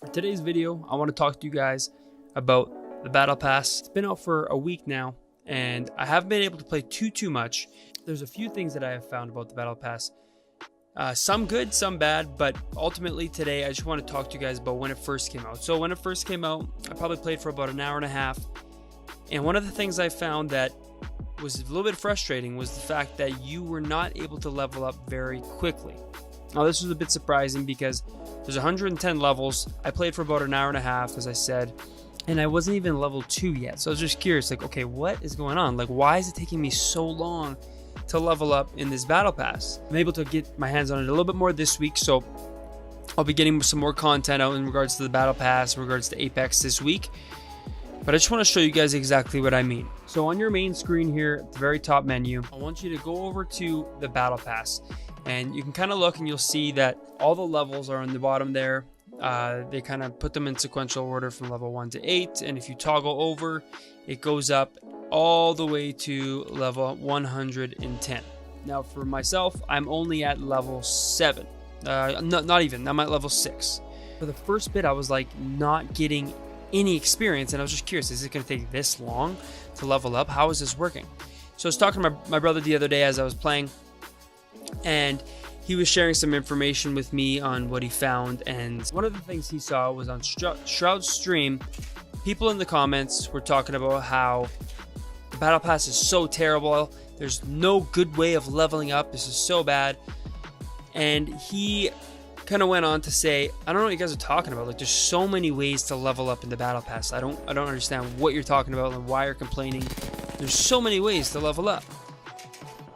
For today's video, I want to talk to you guys about the Battle Pass. It's been out for a week now, and I haven't been able to play too much. There's a few things that I have found about the Battle Pass. Some good, some bad, but ultimately today I just want to talk to you guys about when it first came out. So when it first came out, I probably played for about an hour and a half, and one of the things I found that was a little bit frustrating was the fact that you were not able to level up very quickly. Now this was a bit surprising because there's 110 levels. I played for about an hour and a half, as I said, and I wasn't even level 2 yet. So I was just curious, like, okay, what is going on? Like, why is it taking me so long to level up in this Battle Pass? I'm able to get my hands on it a little bit more this week, so I'll be getting some more content out in regards to the Battle Pass, in regards to Apex this week. But I just want to show you guys exactly what I mean. So on your main screen here, at the very top menu, I want you to go over to the Battle Pass. And you can kind of look and you'll see that all the levels are on the bottom there. They kind of put them in sequential order from level 1 to 8. And if you toggle over, it goes up all the way to level 110. Now for myself, I'm only at level 7. Not even, I'm at level 6. For the first bit, I was like not getting any experience. And I was just curious, is it going to take this long to level up? How is this working? So I was talking to my brother the other day as I was playing, and he was sharing some information with me on what he found. And one of the things he saw was on Shroud's stream, people in the comments were talking about how the Battle Pass is so terrible. There's no good way of leveling up. This is so bad. And he kind of went on to say, I don't know what you guys are talking about. Like, there's so many ways to level up in the Battle Pass. I don't understand what you're talking about and why you're complaining. There's so many ways to level up.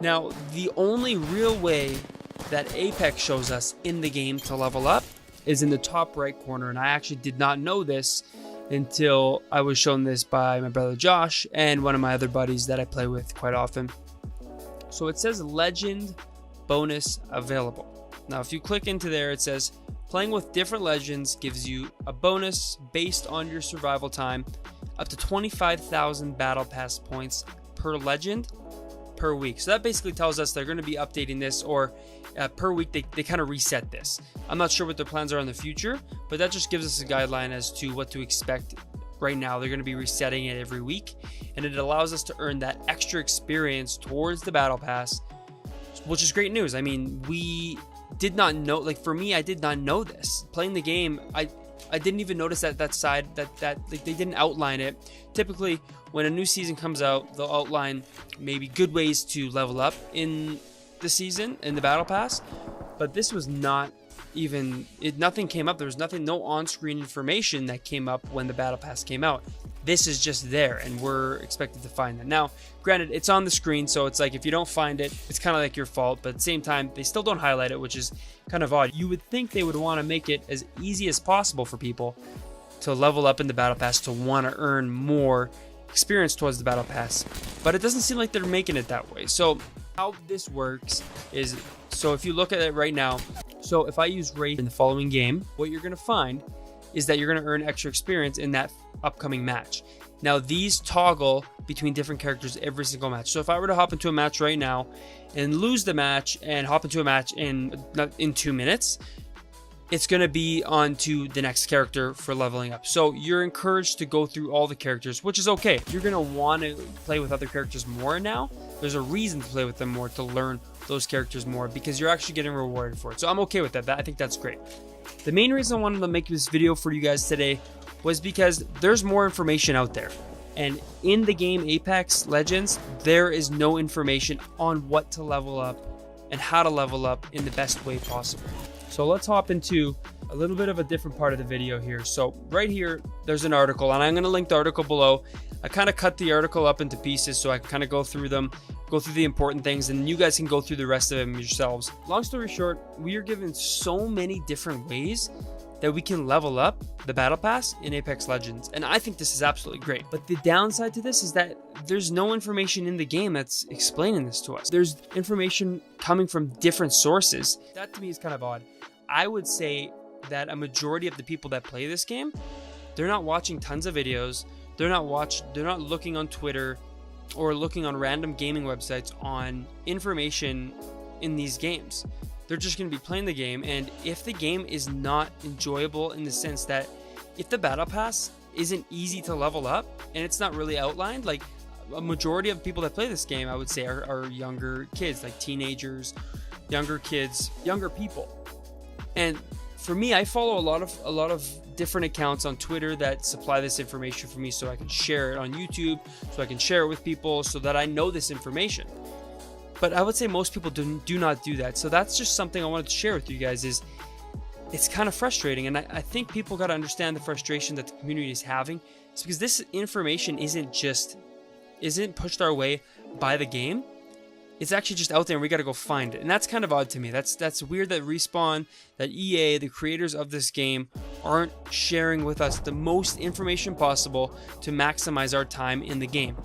Now, the only real way that Apex shows us in the game to level up is in the top right corner, and I actually did not know this until I was shown this by my brother Josh and one of my other buddies that I play with quite often. So it says Legend bonus available. Now, if you click into there, it says playing with different legends gives you a bonus based on your survival time, up to 25,000 Battle Pass points per legend per week. So that basically tells us they're going to be updating this, or per week they kind of reset this. I'm not sure what their plans are in the future, but that just gives us a guideline as to what to expect. Right now they're going to be resetting it every week, and it allows us to earn that extra experience towards the Battle Pass, which is great news. I mean, we did not know, like for me, I did not know this. Playing the game, I didn't even notice that side that like they didn't outline it. Typically when a new season comes out, they'll outline maybe good ways to level up in the season in the Battle Pass, but this was not even nothing came up. There was no on-screen information that came up when the Battle Pass came out. This is just there, and we're expected to find that. Now, granted, it's on the screen, so it's like if you don't find it, it's kind of like your fault, but at the same time, they still don't highlight it, which is kind of odd. You would think they would want to make it as easy as possible for people to level up in the Battle Pass, to want to earn more experience towards the Battle Pass, but it doesn't seem like they're making it that way. So how this works is, so if you look at it right now, so if I use Raid in the following game, what you're going to find is that you're going to earn extra experience in that upcoming match. Now these toggle between different characters every single match. So if I were to hop into a match right now and lose the match and hop into a match in 2 minutes, it's going to be on to the next character for leveling up. So you're encouraged to go through all the characters, which is okay. You're going to want to play with other characters more now. There's a reason to play with them more, to learn those characters more, because you're actually getting rewarded for it. So I'm okay with that. I think that's great. The main reason I wanted to make this video for you guys today was because there's more information out there. And in the game Apex Legends, there is no information on what to level up and how to level up in the best way possible. So let's hop into a little bit of a different part of the video here. So right here, there's an article, and I'm going to link the article below. I kind of cut the article up into pieces so I can kind of go through them, go through the important things, and you guys can go through the rest of them yourselves. Long story short, we are given so many different ways that we can level up the Battle Pass in Apex Legends, and I think this is absolutely great. But the downside to this is that there's no information in the game that's explaining this to us. There's information coming from different sources. That to me is kind of odd. I would say that a majority of the people that play this game, they're not watching tons of videos. They're not looking on Twitter or looking on random gaming websites on information in these games. they're just going to be playing the game. And if the game is not enjoyable, in the sense that if the battle pass isn't easy to level up and it's not really outlined, like a majority of people that play this game, I would say are younger kids, like teenagers, younger kids, younger people. And for me, I follow a lot of different accounts on Twitter that supply this information for me, so I can share it on YouTube, so I can share it with people, so that I know this information. But I would say most people do not do that. So that's just something I wanted to share with you guys. Is it's kind of frustrating, and I think people got to understand the frustration that the community is having. It's because this information isn't pushed our way by the game. It's actually just out there, and we got to go find it. And that's kind of odd to me. That's weird that Respawn, that EA, the creators of this game, aren't sharing with us the most information possible to maximize our time in the game.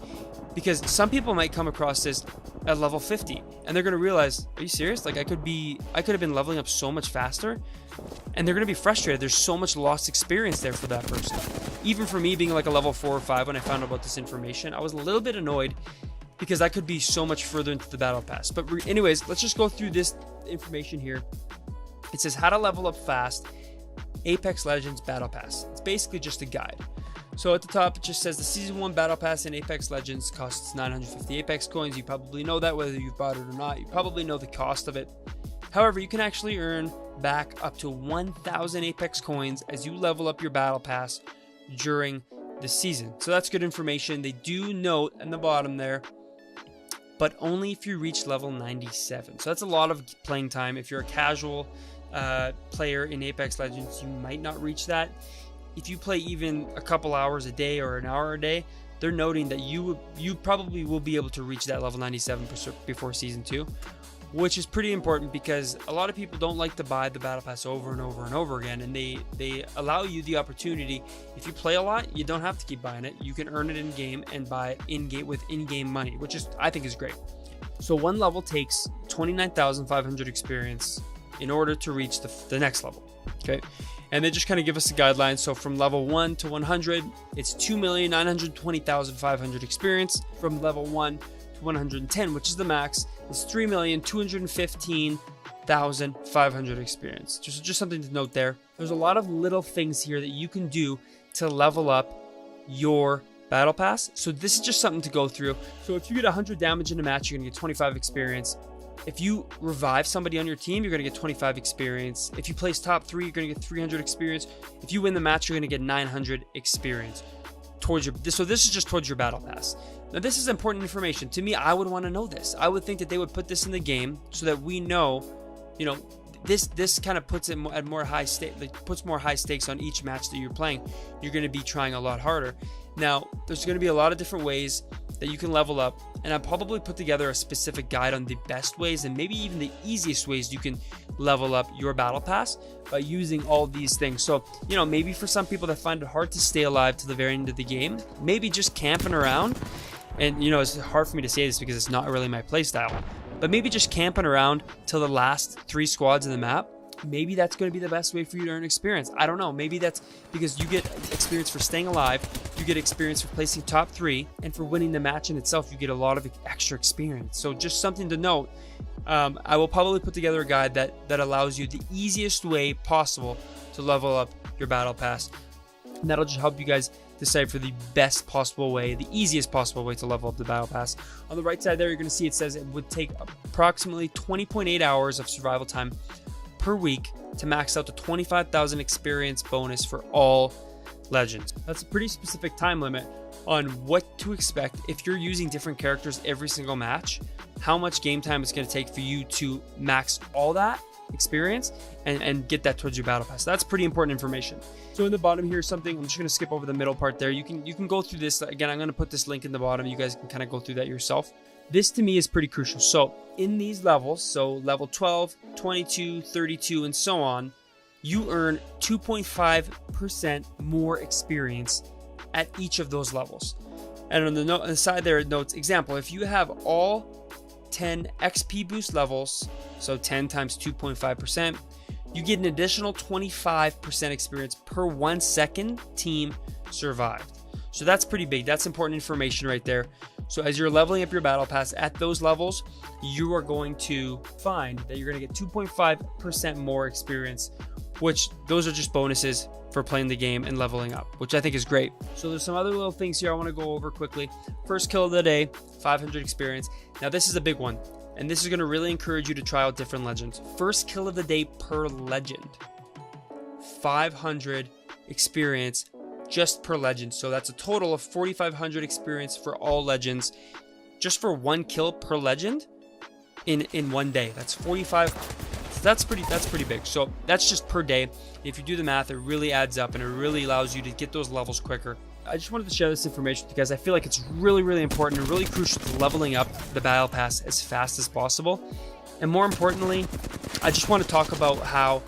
Because some people might come across this at level 50 and they're going to realize, are you serious? Like I could have been leveling up so much faster, and they're going to be frustrated. There's so much lost experience there for that person. Even for me, being like a level 4 or 5 when I found out about this information, I was a little bit annoyed because I could be so much further into the battle pass. But anyways, let's just go through this information here. It says how to level up fast, Apex Legends Battle Pass. It's basically just a guide. So at the top, it just says the Season 1 Battle Pass in Apex Legends costs 950 Apex coins. You probably know that, whether you've bought it or not. You probably know the cost of it. However, you can actually earn back up to 1,000 Apex coins as you level up your Battle Pass during the season. So that's good information. They do note in the bottom there, but only if you reach level 97. So that's a lot of playing time. If you're a casual player in Apex Legends, you might not reach that. If you play even a couple hours a day or an hour a day, they're noting that you probably will be able to reach that level 97 before Season 2, which is pretty important because a lot of people don't like to buy the Battle Pass over and over and over again, and they allow you the opportunity. If you play a lot, you don't have to keep buying it. You can earn it in-game and buy it in-game with in-game money, which I think is great. So one level takes 29,500 experience in order to reach the next level, okay? And they just kind of give us a guideline. So from level 1 to 100, it's 2,920,500 experience. From level 1 to 110, which is the max, is 3,215,500 experience. Just something to note there. There's a lot of little things here that you can do to level up your battle pass. So this is just something to go through. So if you get 100 damage in a match, you're going to get 25 experience. If you revive somebody on your team, you're going to get 25 experience. If you place top 3, you're going to get 300 experience. If you win the match, you're going to get 900 experience towards your. So this is just towards your battle pass. Now this is important information. To me, I would want to know this. I would think that they would put this in the game so that we know, this kind of puts it at more high stake, like puts more high stakes on each match that you're playing. You're going to be trying a lot harder. Now, there's going to be a lot of different ways that you can level up, and I'll probably put together a specific guide on the best ways and maybe even the easiest ways you can level up your battle pass by using all these things. So, maybe for some people that find it hard to stay alive to the very end of the game, maybe just camping around, and it's hard for me to say this because it's not really my playstyle, but maybe just camping around till the last 3 squads in the map. Maybe that's going to be the best way for you to earn experience. I don't know. Maybe that's because you get experience for staying alive, you get experience for placing top 3, and for winning the match in itself, you get a lot of extra experience. So just something to note. I will probably put together a guide that allows you the easiest way possible to level up your battle pass. And that'll just help you guys decide for the best possible way, the easiest possible way to level up the battle pass. On the right side there, you're going to see it says it would take approximately 20.8 hours of survival time per week to max out the 25,000 experience bonus for all legends. That's a pretty specific time limit on what to expect if you're using different characters every single match, how much game time it's going to take for you to max all that experience and get that towards your battle pass. That's pretty important information. So in the bottom here, something I'm just going to skip over the middle part there. You can go through this again. I'm going to put this link in the bottom. You guys can kind of go through that yourself. This to me is pretty crucial. So in these levels, so level 12, 22, 32, and so on, you earn 2.5% more experience at each of those levels. And on the side there, it notes, example, if you have all 10 XP boost levels, so 10 times 2.5%, you get an additional 25% experience per 1 second team survived. So that's pretty big. That's important information right there. So as you're leveling up your battle pass at those levels, you are going to find that you're going to get 2.5% more experience, which those are just bonuses for playing the game and leveling up, which I think is great. So there's some other little things here I want to go over quickly. First kill of the day, 500 experience. Now this is a big one, and this is going to really encourage you to try out different legends. First kill of the day per legend, 500 experience just per legend. So that's a total of 4,500 experience for all legends, just for one kill per legend in one day. That's 45. So that's pretty big. So that's just per day. If you do the math, it really adds up, and it really allows you to get those levels quicker. I just wanted to share this information with you guys. I feel like it's really, really important and really crucial to leveling up the battle pass as fast as possible. And more importantly, I just want to talk about how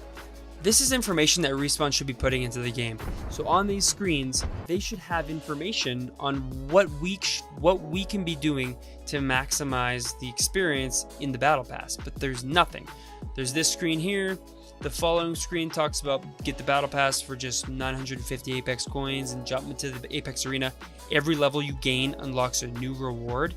this is information that Respawn should be putting into the game. So on these screens, they should have information on what we can be doing to maximize the experience in the battle pass, but there's nothing. There's this screen here. The following screen talks about get the battle pass for just 950 Apex coins and jump into the Apex arena. Every level you gain unlocks a new reward.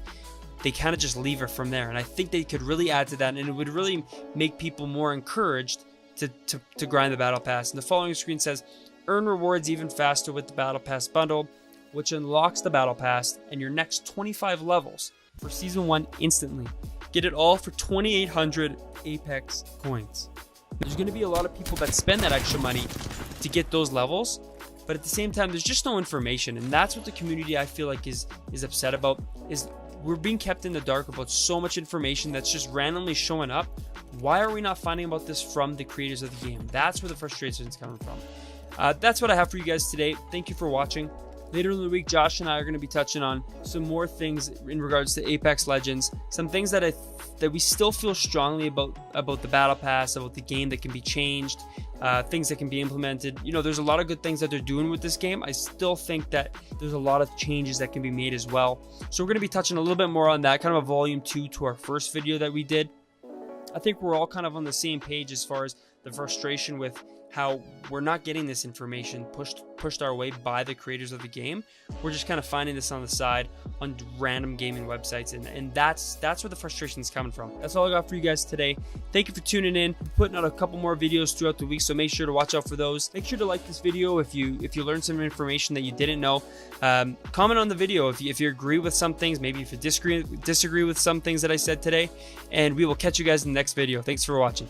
They kind of just leave it from there, and I think they could really add to that, and it would really make people more encouraged to grind the battle pass. And the following screen says earn rewards even faster with the battle pass bundle, which unlocks the battle pass and your next 25 levels for season 1 instantly. Get it all for 2,800 Apex coins. There's going to be a lot of people that spend that extra money to get those levels, but at the same time there's just no information, and that's what the community I feel like is upset about. Is we're being kept in the dark about so much information that's just randomly showing up. Why are we not finding about this from the creators of the game? That's where the frustration is coming from. That's what I have for you guys today. Thank you for watching. Later in the week, Josh and I are going to be touching on some more things in regards to Apex Legends. Some things that we still feel strongly about the Battle Pass, about the game that can be changed, things that can be implemented. You know, there's a lot of good things that they're doing with this game. I still think that there's a lot of changes that can be made as well. So we're going to be touching a little bit more on that, kind of a volume 2 to our first video that we did. I think we're all kind of on the same page as far as the frustration with how we're not getting this information pushed our way by the creators of the game. We're just kind of finding this on the side on random gaming websites, and that's where the frustration is coming from. That's all I got for you guys today. Thank you for tuning in. I'm putting out a couple more videos throughout the week, so make sure to watch out for those. Make sure to like this video if you learned some information that you didn't know. Comment on the video if you agree with some things, maybe if you disagree with some things that I said today, and we will catch you guys in the next video. Thanks for watching.